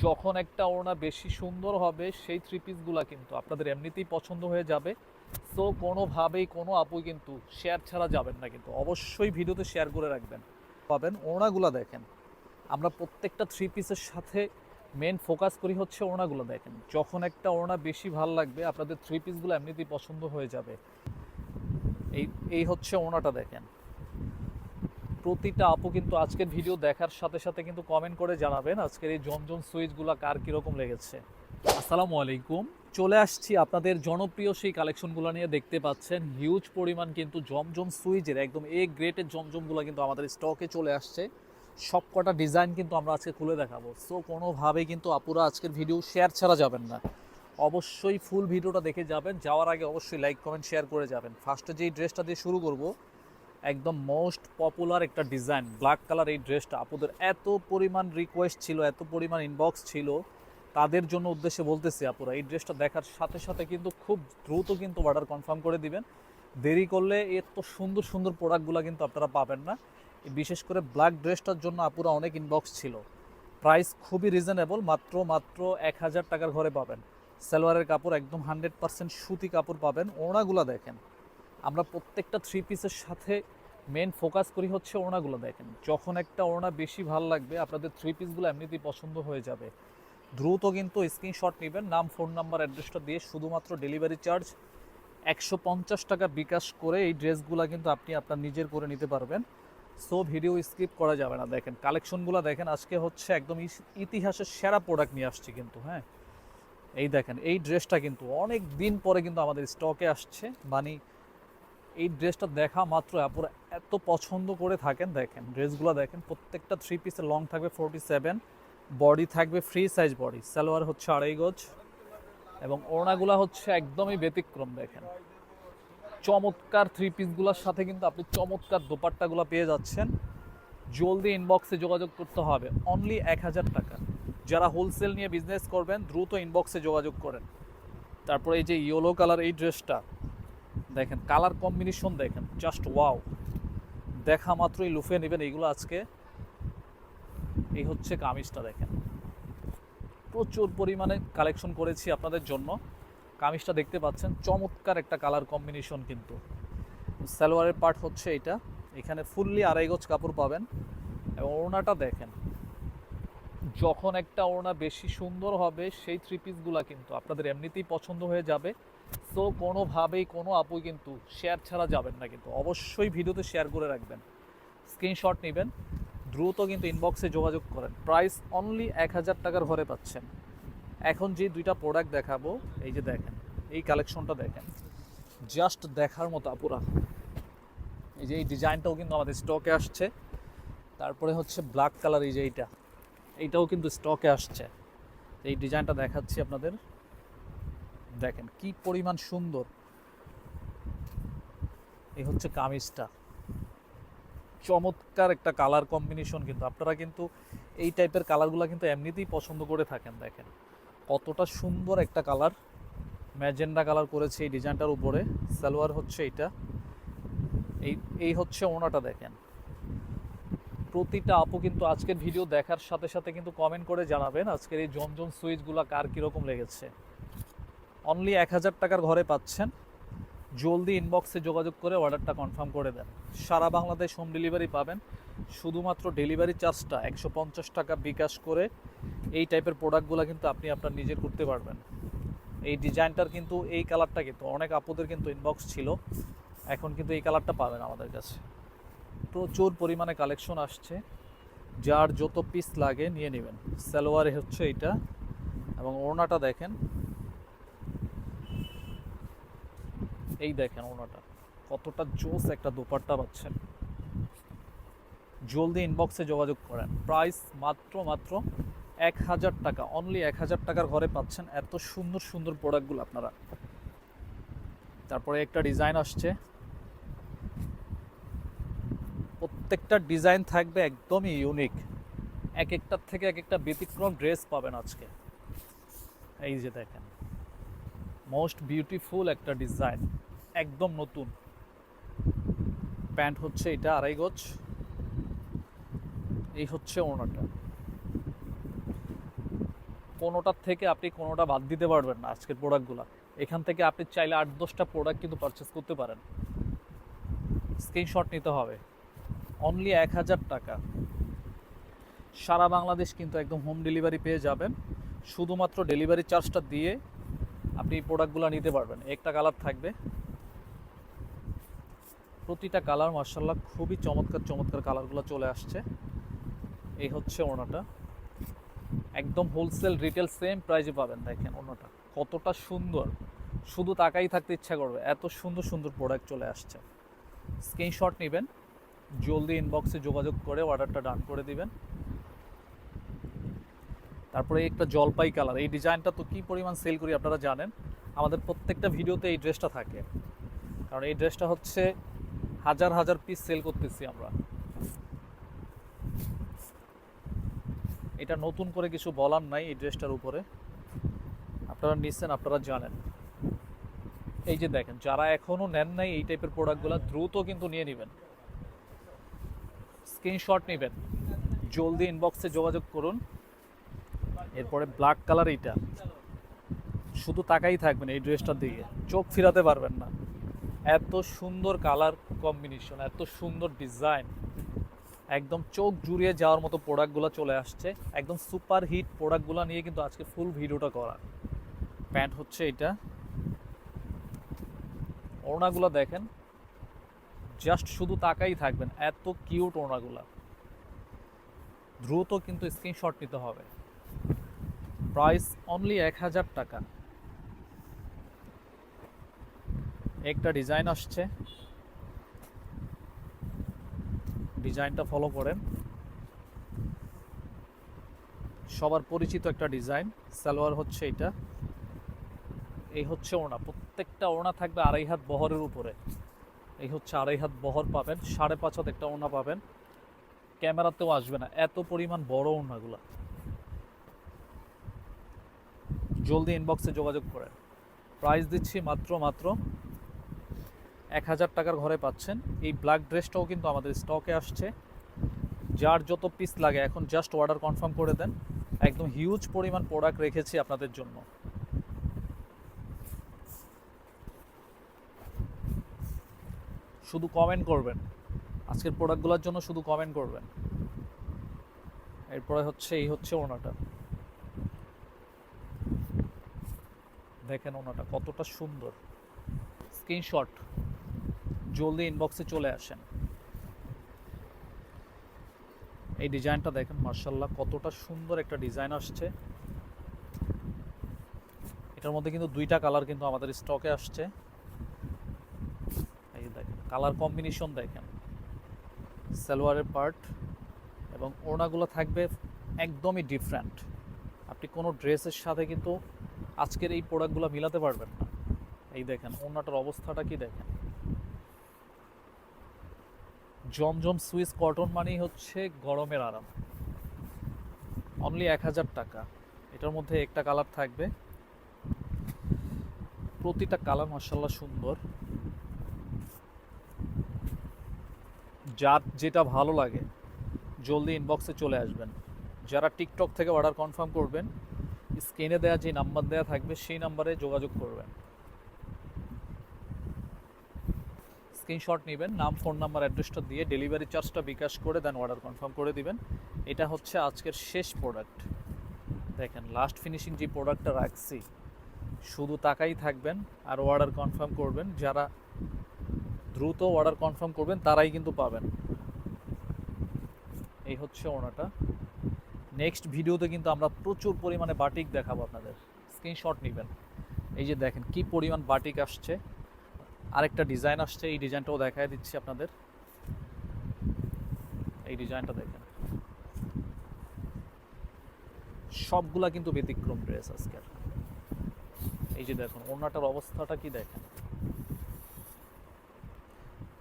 যখন একটা ওড়না বেশি সুন্দর হবে সেই থ্রি পিসগুলা কিন্তু আপনাদের এমনিতেই পছন্দ হয়ে যাবে। সো কোনোভাবেই কোনো আপুই কিন্তু শেয়ার ছাড়া যাবেন না, কিন্তু অবশ্যই ভিডিওতে শেয়ার করে রাখবেন। পাবেন ওড়নাগুলো দেখেন, আমরা প্রত্যেকটা থ্রি পিসের সাথে মেন ফোকাস করি হচ্ছে ওড়নাগুলো দেখেন। যখন একটা ওড়না বেশি ভাল লাগবে আপনাদের থ্রি পিসগুলো এমনিতেই পছন্দ হয়ে যাবে। এই এই হচ্ছে ওড়নাটা দেখেন। প্রতিটা আপু কিন্তু আজকের ভিডিও দেখার সাথে সাথে কিন্তু কমেন্ট করে জানাবেন আজকের এই জমজম সুইচগুলো কার কীরকম লেগেছে। আসসালামু আলাইকুম, চলে আসছি আপনাদের জনপ্রিয় সেই কালেকশনগুলো নিয়ে। দেখতে পাচ্ছেন হিউজ পরিমাণ কিন্তু জমজম সুইচের একদম এ গ্রেটের জমজমগুলো কিন্তু আমাদের স্টকে চলে আসছে। সব কটা ডিজাইন কিন্তু আমরা আজকে খুলে দেখাবো। সো কোনোভাবেই কিন্তু আপুরা আজকের ভিডিও শেয়ার ছাড়া যাবেন না, অবশ্যই ফুল ভিডিওটা দেখে যাবেন। যাওয়ার আগে অবশ্যই লাইক কমেন্ট শেয়ার করে যাবেন। ফার্স্টে যেই ড্রেসটা দিয়ে শুরু করব, একদম মোস্ট পপুলার একটা ডিজাইন ব্ল্যাক কালার। এই ড্রেসটা আপুদের এত পরিমাণ রিকোয়েস্ট ছিল, এত পরিমাণ ইনবক্স ছিল, তাদের জন্য উদ্দেশ্যে বলতেছি আপুরা এই ড্রেসটা দেখার সাথে সাথে কিন্তু খুব দ্রুত কিন্তু অর্ডার কনফার্ম করে দিবেন। দেরি করলে এত সুন্দর সুন্দর প্রোডাক্টগুলো কিন্তু আপনারা পাবেন না। বিশেষ করে ব্ল্যাক ড্রেসটার জন্য আপুরা অনেক ইনবক্স ছিল। প্রাইস খুবই রিজনেবল, মাত্র মাত্র 1000 টাকার ঘরে পাবেন। সালোয়ারের কাপড় একদম 100% সুতি কাপড় পাবেন। ওড়নাগুলো দেখেন, আমরা প্রত্যেকটা থ্রি পিসের সাথে মেন ফোকাস করি হচ্ছে ওড়নাগুলো দেখেন। যখন একটা ওড়না বেশি ভাল লাগবে আপনাদের থ্রি পিসগুলো এমনিতেই পছন্দ হয়ে যাবে। দ্রুত কিন্তু স্ক্রিনশট নেবেন, নাম ফোন নাম্বার অ্যাড্রেসটা দিয়ে। শুধুমাত্র ডেলিভারি চার্জ 150 টাকা বিকাশ করে এই ড্রেসগুলো কিন্তু আপনি আপনার নিজের করে নিতে পারবেন। সো ভিডিও স্কিপ করা যাবে না। দেখেন কালেকশনগুলো দেখেন, আজকে হচ্ছে একদম ইতিহাসের সেরা প্রোডাক্ট নিয়ে আসছি কিন্তু। হ্যাঁ, এই দেখেন এই ড্রেসটা কিন্তু অনেক দিন পরে কিন্তু আমাদের স্টকে আসছে। মানে এই ড্রেসটা দেখা মাত্র আপুরা এত পছন্দ করে থাকেন। দেখেন ড্রেসগুলো দেখেন, প্রত্যেকটা থ্রি পিসের লং থাকবে 47, বডি থাকবে ফ্রি সাইজ বডি, সালোয়ার হচ্ছে 2.5 গজ, এবং ওড়নাগুলো হচ্ছে একদমই ব্যতিক্রম। দেখেন চমৎকার থ্রি পিসগুলোর সাথে কিন্তু আপনি চমৎকার দোপাট্টাগুলো পেয়ে যাচ্ছেন। জলদি ইনবক্সে যোগাযোগ করতে হবে, অনলি 1000 টাকা। যারা হোলসেল নিয়ে বিজনেস করবেন দ্রুত ইনবক্সে যোগাযোগ করেন। তারপরে এই যে ইয়েলো কালার এই ড্রেসটা দেখেন, কালার কম্বিনেশন দেখেন, জাস্ট ওয়াও। দেখা মাত্রই লুফে নেবেন এইগুলো আজকে। এই হচ্ছে কামিজটা দেখেন, প্রচুর পরিমাণে কালেকশন করেছি আপনাদের জন্য। কামিজটা দেখতে পাচ্ছেন, চমৎকার একটা কালার কম্বিনেশন কিন্তু। সালোয়ারের পার্ট হচ্ছে এটা, এখানে ফুললি 2.5 গজ কাপড় পাবেন। এবং ওড়নাটা দেখেন, যখন একটা ওড়না বেশি সুন্দর হবে সেই থ্রি পিসগুলো কিন্তু আপনাদের এমনিতেই পছন্দ হয়ে যাবে। সো কোনোভাবেই কোনো আপুই কিন্তু শেয়ার ছাড়া যাবেন না, কিন্তু অবশ্যই ভিডিওতে শেয়ার করে রাখবেন। স্ক্রিনশট নেবেন, দ্রুত কিন্তু ইনবক্সে যোগাযোগ করেন। প্রাইস অনলি 1000 টাকার ঘরে পাচ্ছেন। এখন যে দুইটা প্রোডাক্ট দেখাবো, এই যে দেখেন এই কালেকশনটা দেখেন, জাস্ট দেখার মতো আপুরা। এই যে এই ডিজাইনটাও কিন্তু আমাদের স্টকে আসছে। তারপরে হচ্ছে ব্ল্যাক কালার, এই যে এইটাও কিন্তু স্টকে আসছে। এই ডিজাইনটা দেখাচ্ছি আপনাদের, দেখেন কি পরিমাণ সুন্দর। এই হচ্ছে কামিজটা, চমৎকার একটা কালার কম্বিনেশন কিন্তু। আপনারা কিন্তু এই টাইপের কালারগুলো কিন্তু এমনিতেই পছন্দ করে থাকেন। দেখেন কতটা সুন্দর একটা কালার, ম্যাজেন্ডা কালার করেছে এই ডিজাইনটার উপরে। সালোয়ার হচ্ছে এইটা, এই এই হচ্ছে ওড়নাটা দেখেন। প্রতিটা আপু কিন্তু আজকের ভিডিও দেখার সাথে সাথে কিন্তু কমেন্ট করে জানাবেন আজকের এই জমজম সুইচগুলো কার কীরকম লেগেছে। অনলি 1000 টাকার ঘরে পাচ্ছেন। জলদি ইনবক্সে যোগাযোগ করে অর্ডারটা কনফার্ম করে দেন। সারা বাংলাদেশ হোম ডেলিভারি পাবেন। শুধুমাত্র ডেলিভারি চার্জটা 150 টাকা বিকাশ করে এই টাইপের প্রোডাক্টগুলো কিন্তু আপনি আপনার নিজের করতে পারবেন। এই ডিজাইনটার কিন্তু এই কালারটা কিন্তু অনেক আপুদের কিন্তু ইনবক্স ছিল, এখন কিন্তু এই কালারটা পাবেন আমাদের কাছে। প্রচুর পরিমাণে কালেকশন আসছে, যার যত পিস লাগে নিয়ে নেবেন। সালোয়ারে হচ্ছে এইটা, এবং ওড়নাটা দেখেন, এই দেখেন ওড়নাটা কতটা জোস একটা দোপাট্টা পাচ্ছেন। জলদি ইনবক্সে যোগাযোগ করেন। প্রাইস মাত্র মাত্র 1000 টাকা, অনলি 1000 টাকার ঘরে পাচ্ছেন এত সুন্দর সুন্দর প্রোডাক্টগুলো আপনারা। তারপরে একটা ডিজাইন আসছে, প্রত্যেকটা ডিজাইন থাকবে একদমই ইউনিক, এক একটার থেকে এক একটা ব্যতিক্রম ড্রেস পাবেন আজকে। এই যে দেখেন মোস্ট বিউটিফুল একটা ডিজাইন, একদম নতুন। প্যান্ট হচ্ছে এটা 2.5 গজ, এই হচ্ছে ওড়নাটা। কোনোটার থেকে আপনি কোনোটা বাদ দিতে পারবেন না আজকের প্রোডাক্টগুলো। এখান থেকে আপনি চাইলে 8-10টা প্রোডাক্ট কিন্তু পারচেস করতে পারেন। স্ক্রিনশট নিতে হবে। অনলি 1000 টাকা, সারা বাংলাদেশ কিন্তু একদম হোম ডেলিভারি পেয়ে যাবেন। শুধুমাত্র ডেলিভারি চার্জটা দিয়ে আপনি এই প্রোডাক্টগুলো নিতে পারবেন। একটা কালার থাকবে, প্রতিটা কালার মাশাআল্লাহ খুবই চমৎকার চমৎকার কালারগুলো চলে আসছে। এই হচ্ছে ওড়নাটা, একদম হোলসেল রিটেল সেম প্রাইসে পাবেন। দেখেন ওড়নাটা কতটা সুন্দর, শুধু তাকাই থাকতে ইচ্ছা করবে, এত সুন্দর সুন্দর প্রোডাক্ট চলে আসছে। স্ক্রিনশট নেবেন, জলদি ইনবক্সে যোগাযোগ করে অর্ডারটা ডান করে দিবেন। তারপরে একটা জলপাই কালার, এই ডিজাইনটা তো কী পরিমাণ সেল করি আপনারা জানেন। আমাদের প্রত্যেকটা ভিডিওতে এই ড্রেসটা থাকে, কারণ এই ড্রেসটা হচ্ছে হাজার হাজার পিস সেল করতেছি আমরা। এটা নতুন করে কিছু বলার নাই এই ড্রেসটার উপরে, আপনারা নিচ্ছেন, আপনারা জানেন। এই যে দেখেন, যারা এখনও নেন নাই এই টাইপের প্রোডাক্টগুলো দ্রুত কিন্তু নিয়ে নেবেন, স্ক্রিনশট নেবেন, জলদি ইনবক্সে যোগাযোগ করুন। এরপরে ব্ল্যাক কালার, এইটা শুধু তাকাই থাকবেন এই ড্রেসটার দিকে, চোখ ফিরাতে পারবেন না। এত সুন্দর কালার কম্বিনেশন, এত সুন্দর ডিজাইন, একদম চোখ জুড়িয়ে যাওয়ার মতো প্রোডাক্টগুলো চলে আসছে। একদম সুপার হিট প্রোডাক্টগুলো নিয়ে কিন্তু আজকে ফুল ভিডিওটা করা। প্যান্ট হচ্ছে এটা, ওড়নাগুলো দেখেন, জাস্ট শুধু তাকাই থাকবেন, এত কিউট ওড়নাগুলো। দ্রুত কিন্তু স্ক্রিনশট নিতে হবে। প্রাইস অনলি 1000 টাকা। একটা ডিজাইন আসছে, ডিজাইনটা ফলো করেন। সবার পরিচিত একটা ডিজাইন, সালোয়ার হচ্ছে এটা। এই হচ্ছে ওড়না, প্রত্যেকটা ওড়না থাকবে 2.5 হাত বহরের উপরে। এই হচ্ছে 2.5 হাত বহর পাবেন, 5.5 হাত একটা ওড়না পাবেন। ক্যামেরাতেও আসবে না, এত পরিমাণ বড় ওড়নাগুলা। জলদি ইনবক্সে যোগাযোগ করেন। প্রাইস দিচ্ছি মাত্র 1000 টাকার ঘরে পাচ্ছেন। এই ব্ল্যাক ড্রেসটাও কিন্তু আমাদের স্টকে আসছে। যার যত পিস লাগে এখন জাস্ট অর্ডার কনফার্ম করে দেন, একদম হিউজ পরিমাণ প্রোডাক্ট রেখেছি আপনাদের জন্য। শুধু কমেন্ট করবেন, আজকের প্রোডাক্টগুলোর জন্য শুধু কমেন্ট করবেন। এরপরে হচ্ছে এই হচ্ছে ওড়নাটা, দেখেন ওড়নাটা কতটা সুন্দর। স্ক্রিনশট, জলদি ইনবক্সে চলে আসেন। এই ডিজাইনটা দেখেন, মার্শাল্লাহ কতটা সুন্দর একটা ডিজাইন আসছে। এটার মধ্যে কিন্তু 2টা কালার কিন্তু আমাদের স্টকে আসছে। এই দেখেন কালার কম্বিনেশন দেখেন, সালোয়ারের পার্ট এবং ওড়নাগুলো থাকবে একদমই ডিফারেন্ট। আপনি কোনো ড্রেসের সাথে কিন্তু আজকের এই প্রোডাক্টগুলো মিলাতে পারবেন না। এই দেখেন ওড়নাটার অবস্থাটা কি দেখেন। জমজম সুইস কটন মানেই হচ্ছে গরমের আরাম। অনলি 1000 টাকা। এটার মধ্যে একটা কালার থাকবে, প্রতিটা কালার মাশাআল্লাহ সুন্দর। যার যেটা ভালো লাগে জলদি ইনবক্সে চলে আসবেন। যারা টিকটক থেকে অর্ডার কনফার্ম করবেন, স্ক্রিনে দেওয়া যে নাম্বার দেওয়া থাকবে সেই নাম্বারে যোগাযোগ করবেন। স্ক্রিনশট নেবেন, নাম, ফোন নাম্বার, অ্যাড্রেসটা দিয়ে ডেলিভারি চার্জটা বিকাশ করে দেন অর্ডার কনফার্ম করে দিবেন। এটা হচ্ছে আজকের শেষ প্রোডাক্ট। দেখেন লাস্ট ফিনিশিং যে প্রোডাক্টটা রাখছি, শুধু তাকাই থাকবেন আর অর্ডার কনফার্ম করবেন। যারা দ্রুত অর্ডার কনফার্ম করবেন তারাই কিন্তু পাবেন। এই হচ্ছে ওড়নাটা। নেক্সট ভিডিওতে কিন্তু আমরা প্রচুর পরিমাণে বাটিক দেখাবো আপনাদের, স্ক্রিনশট নেবেন। এই যে দেখেন কি পরিমাণ বাটিক আসছে। আরেকটা ডিজাইন আসছে, এই ডিজাইনটাও দেখায় দিচ্ছি আপনাদের। এই ডিজাইনটা দেখেন, সবগুলা কিন্তু ব্যতিক্রম ড্রেস আজকের। এই যে দেখুন ওড়নাটার অবস্থাটা কি দেখেন।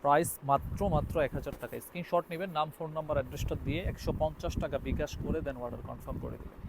প্রাইস মাত্র 1000 টাকা। স্ক্রিনশট নেবেন, নাম, ফোন নাম্বার, অ্যাড্রেসটা দিয়ে 150 টাকা বিকাশ করে দেন অর্ডার কনফার্ম করে দেবেন।